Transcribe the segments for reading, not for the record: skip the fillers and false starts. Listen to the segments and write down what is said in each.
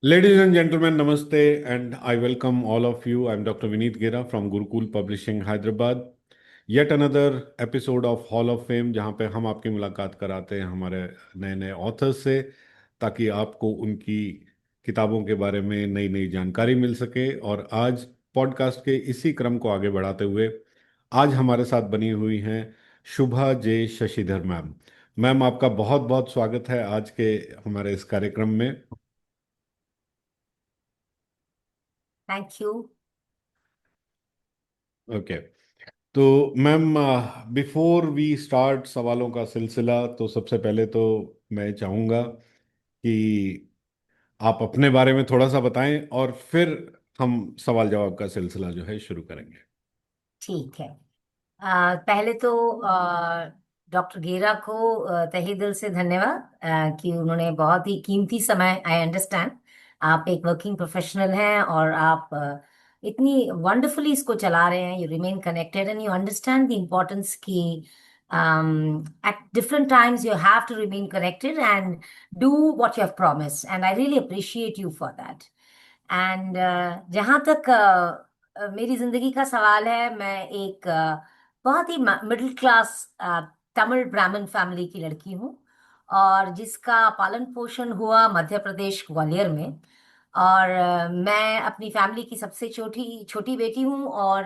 Ladies and gentlemen, namaste, and I welcome all of you. I'm Dr. Vineet Gera from Gurukul Publishing, Hyderabad. Yet another episode of Hall of Fame, जहाँ पे हम आपकी मुलाकात कराते हैं हमारे नए नए ऑथर्स से, ताकि आपको उनकी किताबों के बारे में नई नई जानकारी मिल सके। और आज पॉडकास्ट के इसी क्रम को आगे बढ़ाते हुए आज हमारे साथ बनी हुई हैं शुभा जे शशिधर मैम। मैम, आपका बहुत बहुत स्वागत है आज के हमारे इस कार्यक्रम में। Thank you. ओके। तो मैम, बिफोर वी स्टार्ट सवालों का सिलसिला, तो सबसे पहले तो मैं चाहूँगा कि आप अपने बारे में थोड़ा सा बताएं और फिर हम सवाल जवाब का सिलसिला जो है शुरू करेंगे। ठीक है। पहले तो डॉक्टर गेरा को तहे दिल से धन्यवाद कि उन्होंने बहुत ही कीमती समय, आई अंडरस्टैंड आप एक वर्किंग प्रोफेशनल हैं और आप इतनी वंडरफुली इसको चला रहे हैं। You remain connected and you understand the importance की at different times you have to remain connected and do what you have promised, and I really appreciate you for that. And जहाँ तक मेरी जिंदगी का सवाल है, मैं एक बहुत ही मिडिल क्लास तमिल ब्राह्मण फैमिली की लड़की हूँ, और जिसका पालन पोषण हुआ मध्य प्रदेश ग्वालियर में। और मैं अपनी फैमिली की सबसे छोटी छोटी बेटी हूँ, और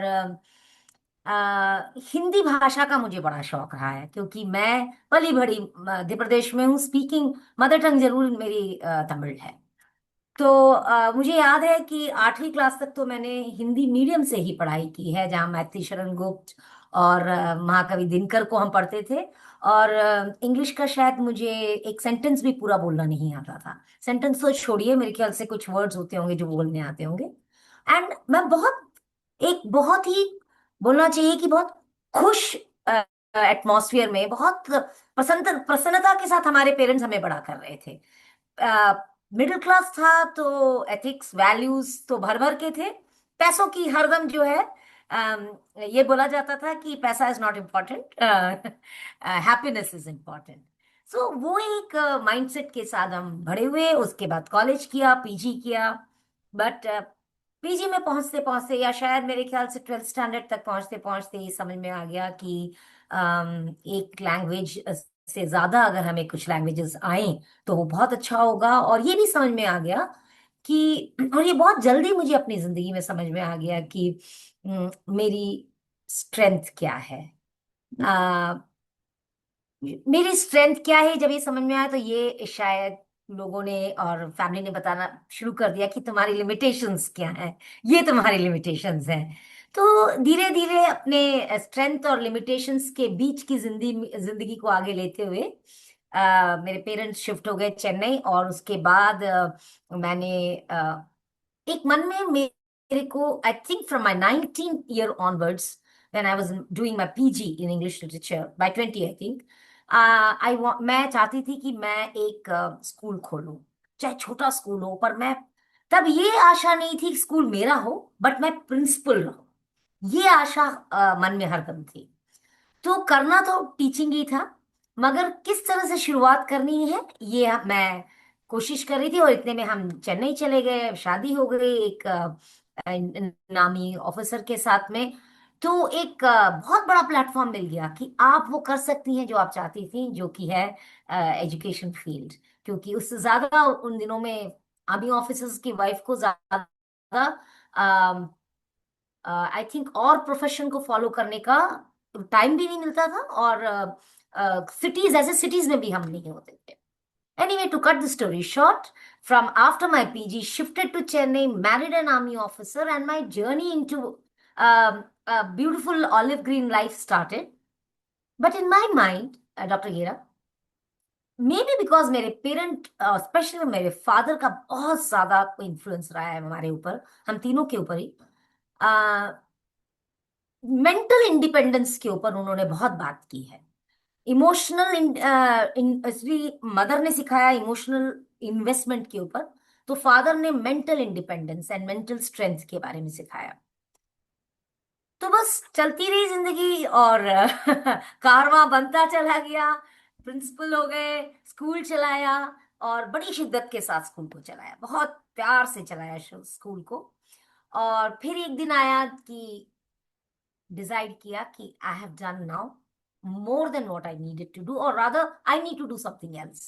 हिंदी भाषा का मुझे बड़ा शौक रहा है, क्योंकि मैं पली बड़ी मध्य प्रदेश में हूँ। स्पीकिंग मदर टंग जरूर मेरी तमिल है। तो मुझे याद है कि 8वीं क्लास तक तो मैंने हिंदी मीडियम से ही पढ़ाई की है, जहाँ मैथिली शरण गुप्त और महाकवि दिनकर को हम पढ़ते थे। और इंग्लिश का शायद मुझे एक सेंटेंस भी पूरा बोलना नहीं आता था। सेंटेंस तो छोड़िए, मेरे ख्याल से कुछ वर्ड्स होते होंगे जो बोलने आते होंगे। एंड मैं बहुत ही बोलना चाहिए कि बहुत खुश एटमॉस्फेयर में, बहुत प्रसन्नता के साथ हमारे पेरेंट्स हमें बड़ा कर रहे थे। मिडिल क्लास था तो एथिक्स वैल्यूज तो भर भर के थे। पैसों की हरदम जो है, ये बोला जाता था कि पैसा is not important, happiness is important. So वो एक माइंडसेट के साथ हम बड़े हुए। उसके बाद कॉलेज किया, पीजी किया। बट पीजी में पहुंचते पहुंचते, या शायद मेरे ख्याल से 12th स्टैंडर्ड तक पहुंचते पहुंचते, ये समझ में आ गया कि एक लैंग्वेज से ज्यादा अगर हमें कुछ लैंग्वेजेस आए तो वो बहुत अच्छा होगा। और ये भी समझ में आ गया कि, और ये बहुत जल्दी मुझे अपनी जिंदगी में समझ में आ गया कि मेरी स्ट्रेंथ क्या है। आ, मेरी स्ट्रेंथ क्या है, जब ये समझ में आया तो ये शायद लोगों ने और फैमिली ने बताना शुरू कर दिया कि तुम्हारी लिमिटेशंस क्या हैं। ये तुम्हारी लिमिटेशंस हैं। तो धीरे धीरे अपने स्ट्रेंथ और लिमिटेशंस के बीच की जिंदगी जिंदगी को आगे लेते हुए मेरे पेरेंट्स शिफ्ट हो गए चेन्नई। और उसके बाद मैंने एक मन में मेरे को, I think from my 19 year onwards, when I was doing my PG in English literature bye 20, I think, मैं चाहती थी कि मैं एक स्कूल खोलूं, चाहे छोटा स्कूल हो। पर मैं तब ये आशा नहीं थी कि स्कूल मेरा हो, बट मैं प्रिंसिपल रहूं, ये आशा मन में हरदम थी। तो करना तो टीचिंग ही था, मगर किस तरह से शुरुआत करनी है ये मैं कोशिश कर रही थी। और इतने में हम चेन्नई चले गए, शादी हो गई एक नामी ऑफिसर के साथ में। तो एक बहुत बड़ा प्लेटफॉर्म मिल गया कि आप वो कर सकती हैं जो आप चाहती थी, जो कि है एजुकेशन फील्ड। क्योंकि उससे ज्यादा उन दिनों में आर्मी ऑफिसर्स की वाइफ को ज्यादा आई थिंक और प्रोफेशन को फॉलो करने का टाइम भी नहीं मिलता था, और सिटीज, ऐसे सिटीज में भी हम नहीं होते थे। Anyway, to cut the story short, from after my PG, shifted to Chennai, married an army officer, and my journey into a beautiful olive green life started. But in my mind, Dr. Gira, maybe because मेरे parent, specially मेरे father का बहुत ज्यादा influence रहा है हमारे ऊपर, हम तीनों के ऊपर ही। मेंटल इंडिपेंडेंस के ऊपर उन्होंने बहुत बात की है। इमोशनल मदर ने सिखाया इमोशनल इन्वेस्टमेंट के ऊपर, तो फादर ने mental independence and mental strength के बारे में सिखाया। तो बस चलती रही जिंदगी, और कारवां बनता चला गया। प्रिंसिपल हो गए, स्कूल चलाया, और बड़ी शिद्दत के साथ स्कूल को चलाया, बहुत प्यार से चलाया स्कूल को। और फिर एक दिन आया कि डिसाइड किया कि I have done now more than what I needed to do, or rather, I need to do something else.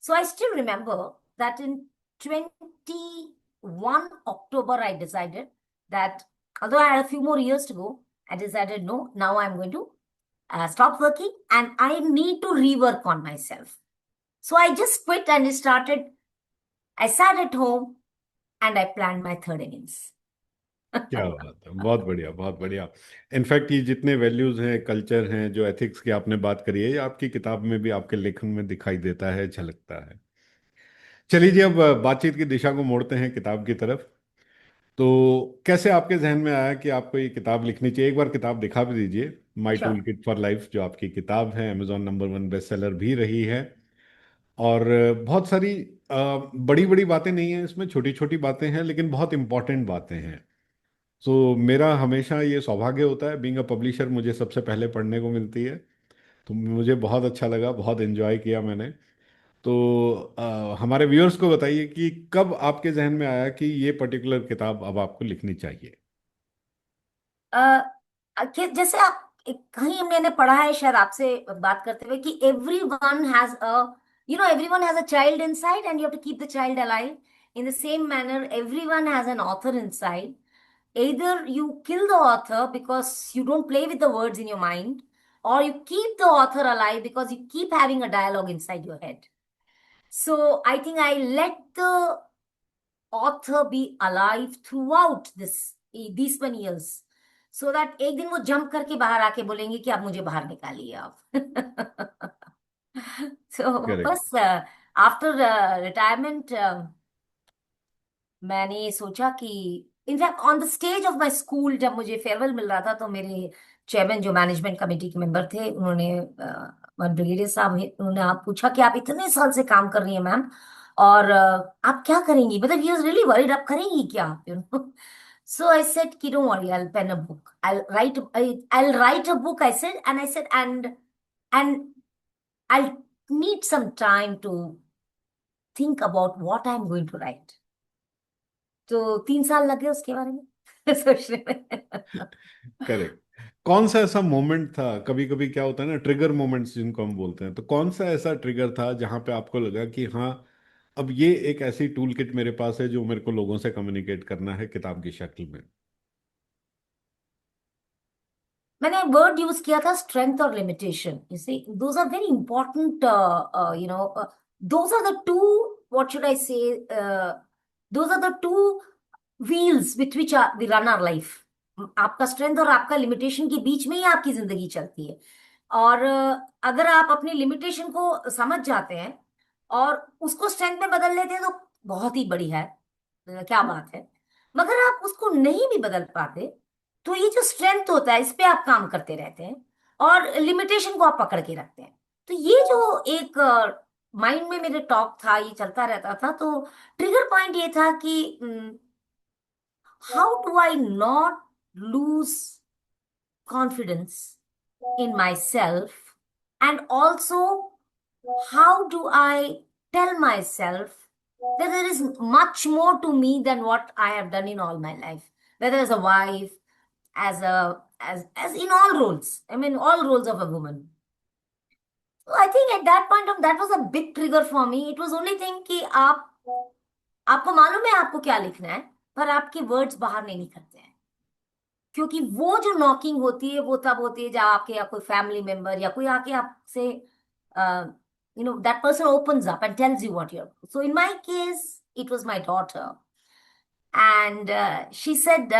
So I still remember that in 21 October, I decided that although I had a few more years to go, I decided no, now I'm going to stop working and I need to rework on myself. So I just quit and started. I sat at home and I planned my third innings. क्या बात है, बहुत बढ़िया बहुत बढ़िया। In fact ये जितने values हैं, कल्चर हैं, जो एथिक्स की आपने बात करी है, ये आपकी किताब में भी, आपके लेखन में दिखाई देता है, झलकता है। चलिए जी, अब बातचीत की दिशा को मोड़ते हैं किताब की तरफ। तो कैसे आपके जहन में आया कि आपको ये किताब लिखनी चाहिए? एक बार किताब दिखा भी दीजिए, my tool Sure. Kit for life, जो आपकी किताब है, अमेजॉन नंबर 1 बेस्ट सेलर भी रही है। और बहुत सारी बड़ी बड़ी बातें नहीं हैं इसमें, छोटी छोटी बातें हैं, लेकिन बहुत इंपॉर्टेंट बातें हैं। सो मेरा हमेशा ये सौभाग्य होता है, बीइंग अ पब्लिशर, मुझे सबसे पहले पढ़ने को मिलती है। तो मुझे बहुत अच्छा लगा, बहुत एंजॉय किया मैंने। तो हमारे व्यूअर्स को बताइए कि कब आपके जहन में आया कि ये पर्टिकुलर किताब अब आपको लिखनी चाहिए। जैसे आप कहीं मैंने पढ़ा है शायद आपसे बात करते हुए कि everyone has a, everyone has a child inside and you have to keep the child alive. In the same manner, everyone has an author inside. Either you kill the author because you don't play with the words in your mind, or you keep the author alive because you keep having a dialogue inside your head. So I think I let the author be alive throughout these many years, so that एक दिन वो jump करके बाहर आके बोलेंगे कि अब मुझे बाहर निकालिए आप। तो करेक्ट। बस आफ्टर रिटायरमेंट मैंने सोचा कि in fact on the stage of my school जब मुझे फेयरवेल मिल रहा था, तो मेरे चेयरमैन जो मैनेजमेंट कमेटी के मेंबर थे, उन्होंने ब्रिगेडियर साहब उन्होंने आप पूछा कि आप इतने साल से काम कर रही हैं मैम, और आप क्या करेंगी, मतलब ही वाज रियली वरीड, आप करेंगी क्या, so I said कि don't worry, I'll pen a book, I'll write a book, I said, and I said, and I'll need some time to think about what I'm going to write. तो 3 साल लगे उसके बारे में सोचने में। Correct. कौन सा ऐसा मोमेंट था, कभी कभी क्या होता है ना, ट्रिगर मोमेंट्स जिनको हम बोलते हैं, तो कौन सा ऐसा ट्रिगर था जहां पे आपको लगा कि हाँ, अब ये एक ऐसी टूल किट मेरे पास है जो मेरे को लोगों से कम्युनिकेट करना है किताब की शक्ल में? मैंने वर्ड यूज किया था स्ट्रेंथ और limitation, you see those are very important, those are the two, what should I say, those are the two wheels with which we run our life. आपका स्ट्रेंथ और आपका लिमिटेशन के बीच में ही आपकी जिंदगी चलती है। और अगर आप अपनी लिमिटेशन को समझ जाते हैं और उसको स्ट्रेंथ में बदल लेते हैं तो बहुत ही बड़ी है, क्या बात है। मगर आप उसको नहीं भी बदल पाते तो ये जो स्ट्रेंथ होता है इस पे आप काम करते रहते हैं और लिमिटेशन को आप पकड़ के रखते हैं। तो ये जो एक माइंड में मेरे टॉक था, ये चलता रहता था। तो ट्रिगर पॉइंट ये था कि how do I not lose confidence in myself, and also how do I tell myself that there is much more to me than what I have done in all my life, whether as a wife, as a as in all roles, I mean all roles of a woman. So I think at that point of that was a big trigger for me. It was only thing कि आप आपको मालूम है आपको क्या लिखना है, पर आपके वर्ड्स बाहर नहीं निकलते हैं। क्योंकि वो जो नॉकिंग होती है वो तब होती है जब आपके या कोई फैमिली मेंबर या कोई आके आपसे that person opens up and tells you what you're. So in my case it was my daughter, and she said,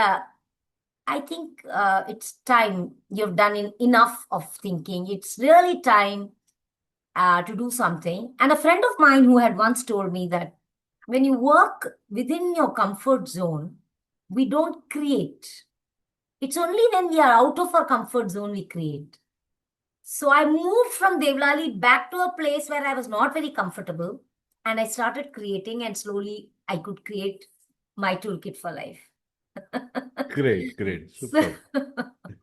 I think it's time, you've done enough of thinking, it's really time to do something. And a friend of mine who had once told me that when you work within your comfort zone, we don't create. It's only when we are out of our comfort zone we create. So I moved from Devlali back to a place where I was not very comfortable, and I started creating, and slowly I could create my toolkit for life. Great great, So, super,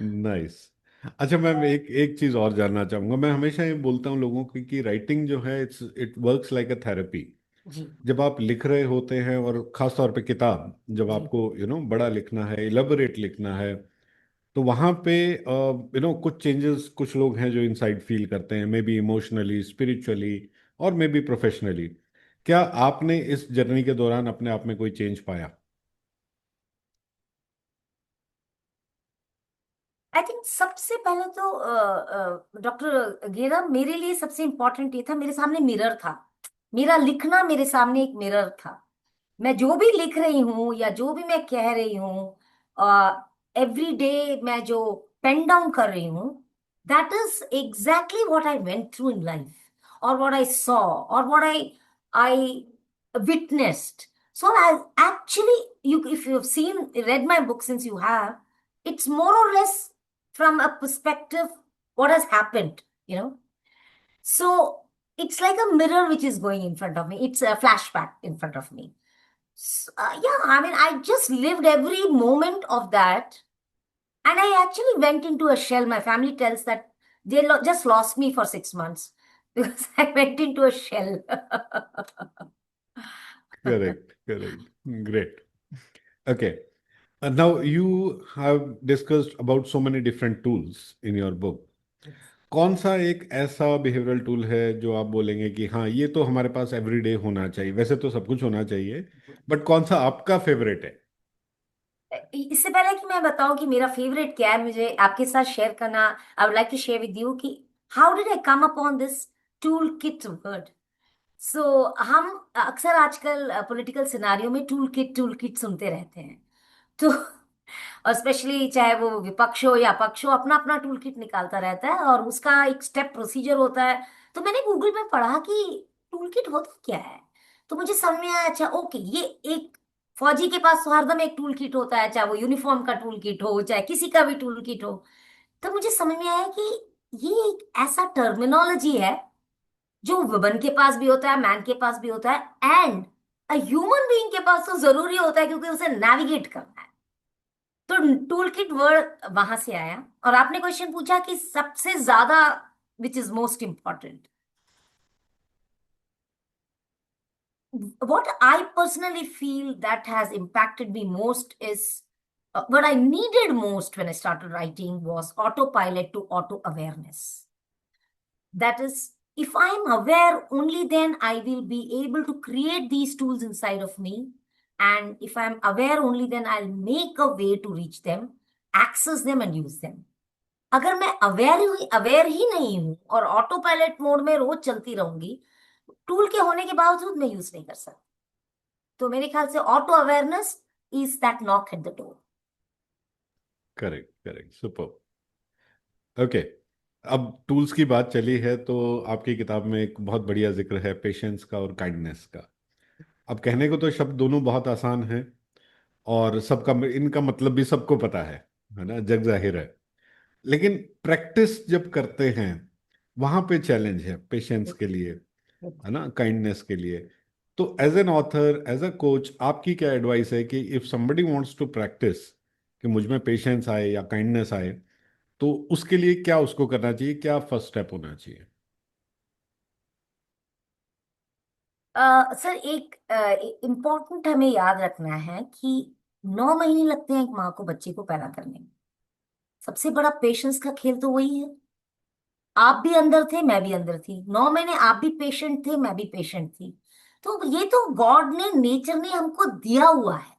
nice. अच्छा ma'am, एक एक चीज और जानना चाहूंगा। मैं हमेशा ये बोलता हूँ लोगों को कि राइटिंग जो है it works like a therapy. जी जब आप लिख रहे होते हैं, और खास तौर पे किताब जब जी। आपको बड़ा लिखना है, इलेबोरेट लिखना है, तो वहां पे कुछ चेंजेस कुछ लोग हैं जो इनसाइड फील करते हैं, मे बी इमोशनली, स्पिरिचुअली, और मे बी प्रोफेशनली। क्या आपने इस जर्नी के दौरान अपने आप में कोई चेंज पाया? आई थिंक सबसे पहले तो डॉक्टर गेरा, मेरे लिए सबसे इम्पोर्टेंट ये था, मेरे सामने मिरर था। मेरा लिखना मेरे सामने एक मिरर था। मैं जो भी लिख रही हूँ या जो भी मैं कह रही हूँ, एवरी डे मैं जो पेन डाउन कर रही हूँ, that is exactly what I went through in life, और व्हाट आई सॉ, और what I witnessed. So I actually, you, if you've seen, read my book, since you have, it's more or less from a perspective what has happened, you know. So it's like a mirror which is going in front of me. It's a flashback in front of me. Yeah, I mean, I just lived every moment of that. And I actually went into a shell. My family tells that they just lost me for 6 months because I went into a shell. Correct, correct. Great. Okay. Now you have discussed about so many different tools in your book. कौन सा एक ऐसा behavioural tool है जो आप बोलेंगे कि हाँ, ये तो हमारे पास एवरीडे होना चाहिए? वैसे तो सब कुछ होना चाहिए, बट कौन सा आपका फेवरेट है? इससे पहले कि मैं बताऊं कि मेरा फेवरेट क्या है, मुझे आपके साथ शेयर करना, I would like to share with you कि how did I come upon this tool kit word. So हम अक्सर आजकल पॉलिटिकल सिनारियों में टूल किट सुनते रहते हैं। तो और स्पेशली चाहे वो विपक्ष हो या पक्ष हो, अपना अपना टूल किट निकालता रहता है और उसका एक स्टेप प्रोसीजर होता है। तो मैंने गूगल में पढ़ा कि टूल किट होता क्या है। तो मुझे समझ में आया, अच्छा ओके, ये एक फौजी के पास तो हरदम एक टूल किट होता है, चाहे वो यूनिफॉर्म का टूल किट हो, चाहे किसी का भी टूल किट हो। तो मुझे समझ में आया कि ये एक ऐसा टर्मिनोलॉजी है जो वुमन के पास भी होता है, मैन के पास भी होता है, एंड अ ह्यूमन बीइंग के पास तो जरूरी होता है, क्योंकि उसे नेविगेट करना है। तो टूल किट वर्ड वहां से आया। और आपने क्वेश्चन पूछा कि सबसे ज्यादा which is most important, what I personally feel that has impacted me most is what I needed most when I started writing was autopilot to auto awareness. That is, if I'm aware, only then I will be able to create these tools inside of me. And if I'm aware, only then I'll make a way to reach them, access them, and use them. अगर मैं aware ही नहीं हूं और auto pilot mode में रोज चलती रहूंगी, tool के होने के बावजूद मैं यूज नहीं कर सकती। तो मेरे ख्याल से auto awareness is that knock at the door. Correct, correct, super. Okay. अब टूल्स की बात चली है तो आपकी किताब में एक बहुत बढ़िया जिक्र है पेशेंस का और काइंडनेस का। अब कहने को तो शब्द दोनों बहुत आसान हैं, और सबका इनका मतलब भी सबको पता है ना, जग जाहिर है। लेकिन प्रैक्टिस जब करते हैं, वहां पे चैलेंज है पेशेंस के लिए, है ना, काइंडनेस के लिए। तो as an author, as a coach, आपकी क्या एडवाइस है कि if somebody wants to practice, कि मुझ में पेशेंस आए या काइंडनेस आए, तो उसके लिए क्या उसको करना चाहिए, क्या फर्स्ट स्टेप होना चाहिए? सर, एक इम्पोर्टेंट हमें याद रखना है कि 9 महीने लगते हैं एक माँ को बच्चे को पैदा करने में। सबसे बड़ा पेशेंस का खेल तो वही है। आप भी अंदर थे, मैं भी अंदर थी, 9 महीने आप भी पेशेंट थे, मैं भी पेशेंट थी। तो ये तो गॉड ने, नेचर ने हमको दिया हुआ है।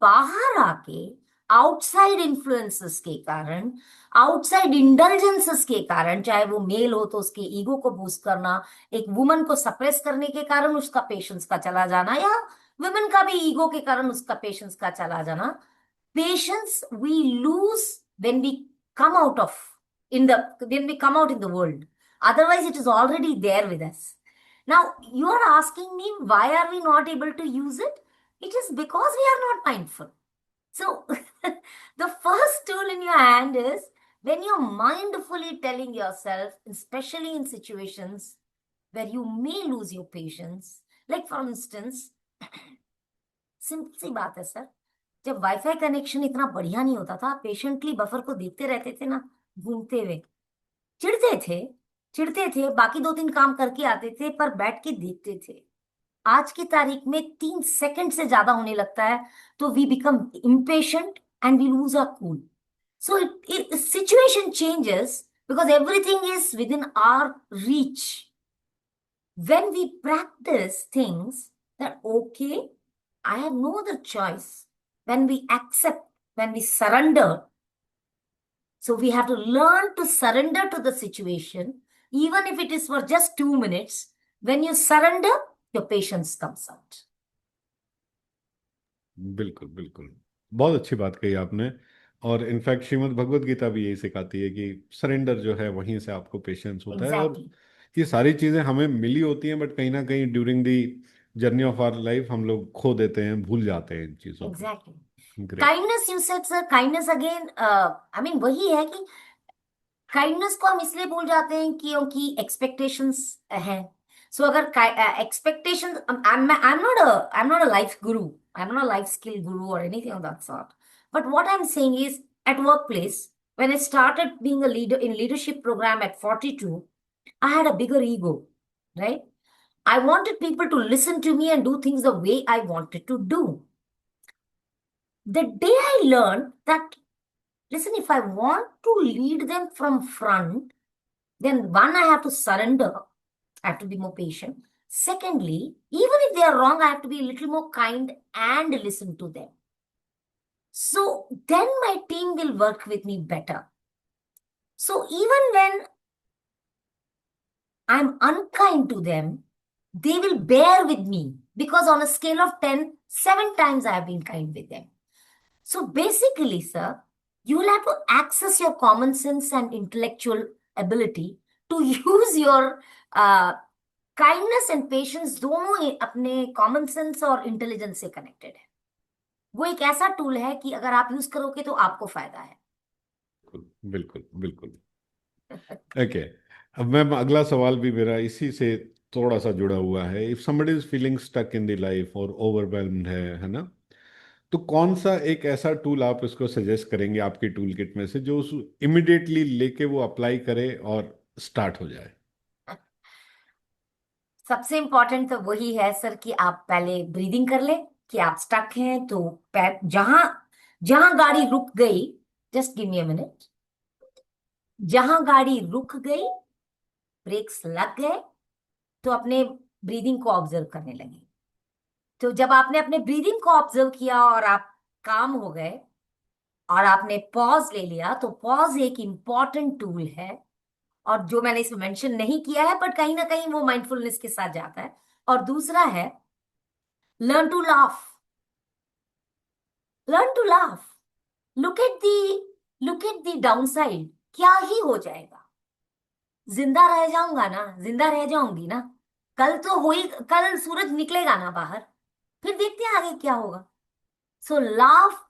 बाहर आके आउटसाइड इन्फ्लुएंसेस के कारण, आउटसाइड इंडल्जेंसेस के कारण, चाहे वो मेल हो तो उसके ईगो को बूस्ट करना, एक वुमन को सप्रेस करने के कारण उसका पेशेंस का चला जाना, या वुमेन का भी ईगो के कारण उसका पेशेंस का चला जाना, patience we lose when we come out of in the when we come out in the world. Otherwise it is already there with us. Now you are asking me, why are we not able to use it? It is because we are not mindful. So, the first tool in your hand is when you're mindfully telling yourself, especially in situations where you may lose your patience. Like, for instance, simple सी बात है sir, जब wifi connection इतना बढ़िया नहीं होता था, patiently buffer को देखते रहते थे ना, घूमते हुए। चिढ़ते थे, चिढ़ते थे, बाकी दो तीन काम करके आते थे, पर बैठ के देखते थे। आज की तारीख में 3 सेकंड से ज्यादा होने लगता है तो we become impatient and we lose our cool. So situation changes because everything is within our reach. When we practice things that, okay, I have no other choice. When we accept, when we surrender, so we have to learn to surrender to the situation, even if it is for just 2 minutes. When you surrender, your patience comes out. बिल्कुल बिल्कुल, बहुत अच्छी बात कही आपने। और in fact Shrimad Bhagavad Gita भी यही सिखाती है कि सरेंडर जो है वहीं से आपको पेशेंस होता है। और Exactly. ये सारी चीज़ें हमें मिली होती हैं, बट कहीं ना कहीं during the journey of our life हम लोग खो देते हैं, भूल जाते हैं इन चीज़ों को। Exactly. Great. Kindness, you said sir, kindness again, I mean वही है कि काइंडनेस को हम इसलिए भूल जाते हैं क्योंकि एक्सपेक्टेशंस हैं। सो अगर expectation, I am not a life guru, I am not a life skill guru और anything of that sort, but what I am saying is, at work place, when I started being a leader in leadership program at 42, I had a bigger ego, right? I wanted people to listen to me and do things the way I wanted to do. The day I learned that, listen, if I want to lead them from front, then one, I have to surrender. I have to be more patient. Secondly, even if they are wrong, I have to be a little more kind and listen to them. So then my team will work with me better. So even when I'm unkind to them, they will bear with me because on a scale of 10, 7 times I have been kind with them. So basically, sir, you will have to access your common sense and intellectual ability to use your kindness and patience, दोनों ही अपने common sense और intelligence से connected है। वो एक ऐसा tool है कि अगर आप यूज करोगे तो आपको फायदा है। बिल्कुल बिल्कुल। ओके, अब मैम अगला सवाल भी मेरा इसी से थोड़ा सा जुड़ा हुआ है। If somebody is feeling stuck in the life और ओवरवेल्म्ड है ना, तो कौन सा एक ऐसा टूल आप उसको सजेस्ट करेंगे आपकी टूल किट में से, जो उस इमिडिएटली लेके वो अप्लाई करे और स्टार्ट हो जाए? सबसे इंपॉर्टेंट तो वही है सर कि आप पहले ब्रीदिंग कर ले, कि आप स्टक हैं तो पैर, जहां जहां गाड़ी रुक गई, just give me a minute, जहां गाड़ी रुक गई, ब्रेक्स लग गए, तो अपने ब्रीदिंग को ऑब्जर्व करने लगे। तो जब आपने अपने ब्रीदिंग को ऑब्जर्व किया और आप काम हो गए और आपने पॉज ले लिया, तो पॉज एक इंपॉर्टेंट टूल है, और जो मैंने इसमें मेंशन नहीं किया है बट कहीं ना कहीं वो माइंडफुलनेस के साथ जाता है। और दूसरा है learn to laugh, learn to laugh, look at the downside, क्या ही हो जाएगा, जिंदा रह जाऊंगा ना, जिंदा रह जाऊंगी ना, कल तो हो ही, कल सूरज निकलेगा ना बाहर, फिर देखते हैं आगे क्या होगा। सो laugh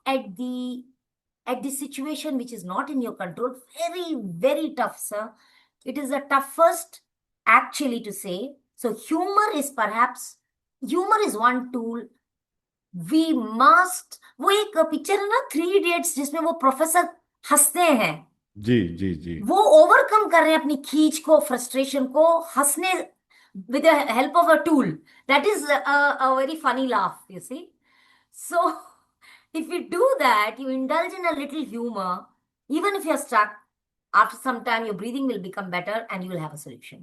at the situation which is not in your control. Very, very tough, sir. It is the toughest actually to say. So humor is one tool. We must, वो एक पिक्चर है ना, 3 इडियट्स, जिसमें वो प्रोफेसर हंसते हैं, जी जी जी। वो overcome कर रहे हैं अपनी खींच को, फ्रस्ट्रेशन को, हंसने with the help of a tool. That is a very funny laugh, you see. So if you do that, you indulge in a little humor, even if you're stuck, after some time your breathing will become better and you will have a solution.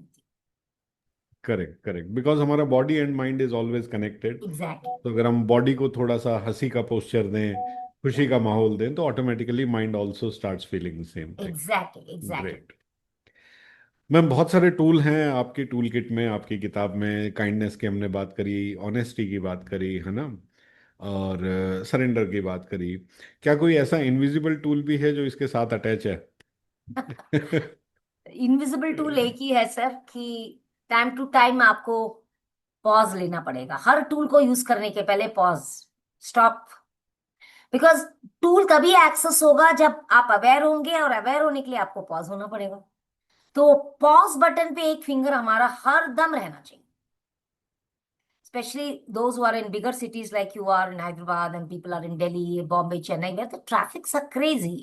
Correct correct, because हमारा body and mind is always connected. Exactly. तो अगर हम body को थोड़ा सा हंसी का posture दें, खुशी का माहौल दें, तो automatically mind also starts feeling same thing. Exactly. Exactly. Great. Ma'am बहुत सारे टूल हैं आपकी टूल किट में, आपकी किताब में। काइंडनेस की हमने बात करी, ऑनेस्टी की बात करी, है ना, और सरेंडर की बात करी। क्या कोई ऐसा इनविजिबल टूल भी है जो इसके साथ अटैच है? इनविजिबल टूल एक ही है सर कि टाइम टू टाइम आपको पॉज लेना पड़ेगा, हर टूल को यूज करने के पहले पॉज, स्टॉप, बिकॉज टूल तभी एक्सेस होगा जब आप अवेयर होंगे, और अवेयर होने के लिए आपको पॉज होना पड़ेगा। तो पॉज बटन पे एक फिंगर हमारा हर दम रहना चाहिए, especially those who are in bigger cities like you are in Hyderabad and people are in Delhi, Bombay, Chennai, where the traffics are crazy.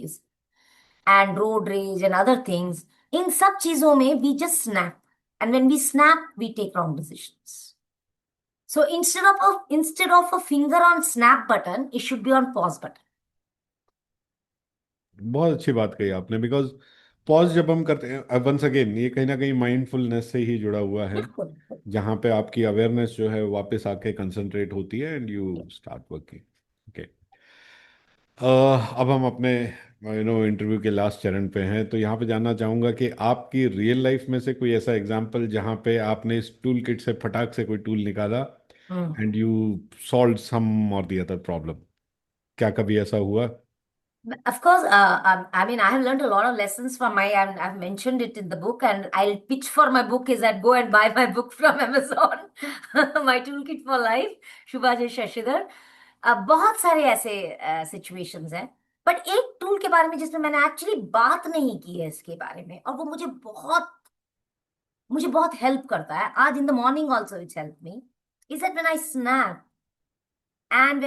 and road rage and other things. इन सब चीजों में we just snap, and when we snap we take wrong decisions. So instead of a finger on snap button, it should be on pause button. बहुत अच्छी बात कही आपने, because pause जब हम करते हैं, वंस अगेन ये कहीं ना कहीं माइंडफुलनेस से ही जुड़ा हुआ है, बिल्कुल। जहाँ पे आपकी अवेयरनेस जो है वापस आके कंसंट्रेट होती है and you start working. Okay. अब हम अपने इंटरव्यू के लास्ट चरण पे हैं, तो यहाँ पे जानना चाहूँगा कि आपकी रियल लाइफ में से कोई ऐसा एग्जांपल जहाँ पे आपने इस टूल किट से फटाक से कोई टूल निकाला हम्म। एंड यू सॉल्व सम और द अदर प्रॉब्लम। क्या कभी ऐसा हुआ? Of course, I mean, I have learned a lot of lessons from I've mentioned it in the book, and I'll pitch for my book is that go and buy my book from Amazon, My Toolkit for Life, शुभाजी Shashidhar. बहुत सारे ऐसे situations हैं, but एक tool के बारे में जिसमें मैंने एक्चुअली बात नहीं की है इसके बारे में, और वो मुझे बहुत हेल्प करता है आज in the morning also, it's help me, is that when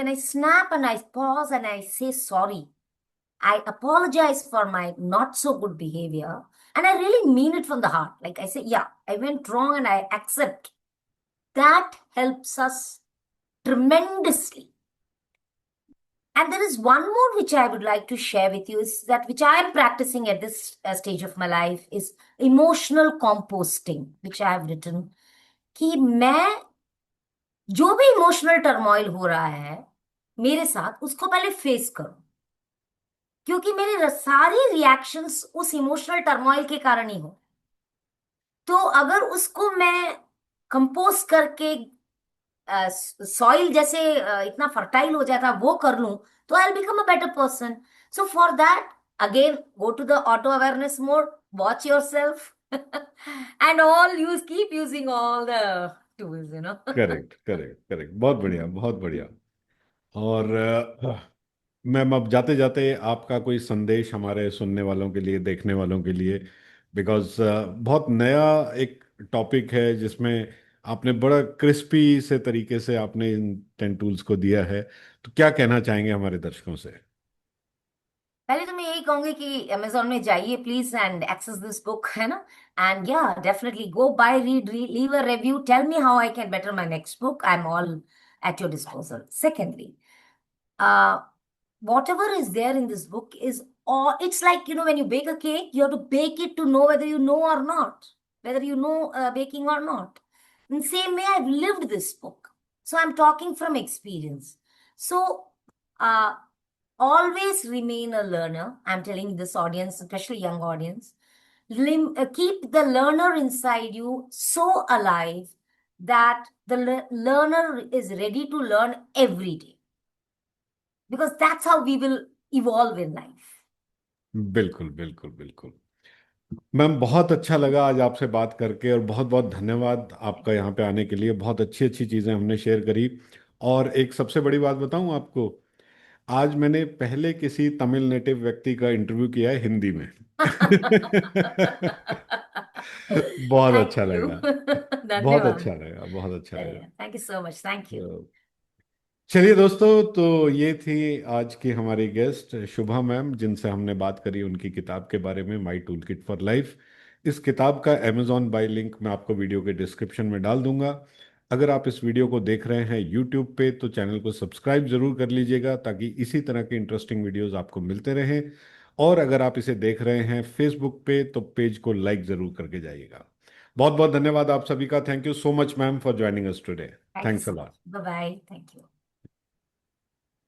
I snap and I pause and I say sorry, I apologize for my not so good behavior, and I really mean it from the heart. Like I say, yeah, I went wrong and I accept. That helps us tremendously. And there is one more which I would like to share with you, is that which I am practicing at this stage of my life is emotional composting, which I have written. कि मैं जो भी emotional turmoil हो रहा है मेरे साथ, उसको पहले फेस करूं, क्योंकि मेरे सारे रिएक्शंस उस इमोशनल टर्मोइल के कारण ही हो। तो अगर उसको मैं कंपोज करके सॉइल जैसे इतना फर्टाइल हो जाता वो कर लूं, तो I will become a better person. So for that, again go to the auto awareness mode, watch yourself, and all use keep using all the tools. Correct, correct, correct. बहुत बढ़िया, बहुत बढ़िया। और मैम, अब जाते जाते आपका कोई संदेश हमारे सुनने वालों के लिए, देखने वालों के लिए, बिकॉज बहुत नया एक टॉपिक है जिसमें आपने बड़ा क्रिस्पी से तरीके से आपने इन 10 टूल्स को दिया है, तो क्या कहना चाहेंगे हमारे दर्शकों से? पहले तो मैं यही कहूंगी कि अमेजोन में जाइए please and access this book, है ना। एंड या definitely go buy, read, leave a review, tell me how I can better my next book, I am all at your disposal. Secondly, whatever is there in this book is all, it's like, when you bake a cake, you have to bake it to know whether you know or not, whether you know baking or not. In the same way, I've lived this book, so I'm talking from experience. So uh, always remain a learner. I'm telling this audience, especially young audience, keep the learner inside you so alive that the learner is ready to learn every day, because that's how we will evolve in life. बिल्कुल, बिल्कुल, बिल्कुल। Ma'am, बहुत अच्छा लगा आज आपसे बात करके, और बहुत बहुत धन्यवाद आपका यहाँ पे आने के लिए। बहुत अच्छी अच्छी चीज़ें हमने शेयर करी। और एक सबसे बड़ी बात बताऊँ आपको, आज मैंने पहले किसी तमिल नेटिव व्यक्ति का इंटरव्यू किया है हिंदी में। बहुत थैंक अच्छा यू। लगा। बहुत धन्यवाद। अच्छा लगा, बहुत अच्छा लगा। Thank you so much, thank you. तो चलिए दोस्तों, तो ये थी आज की हमारी गेस्ट शुभा मैम, जिनसे हमने बात करी उनकी किताब के बारे में, माई टूल किट फॉर लाइफ। इस किताब का अमेजॉन बाय लिंक मैं आपको वीडियो के डिस्क्रिप्शन में डाल दूंगा। अगर आप इस वीडियो को देख रहे हैं यूट्यूब पे, तो चैनल को सब्सक्राइब जरूर कर लीजिएगा, ताकि इसी तरह के इंटरेस्टिंग वीडियोस आपको मिलते रहें। और अगर आप इसे देख रहे हैं फेसबुक पे, तो पेज को लाइक जरूर करके जाइएगा। बहुत बहुत धन्यवाद आप सभी का। Thank you so much ma'am for joining us today. Thank you thanks a so much, lot. Bye bye, thank you.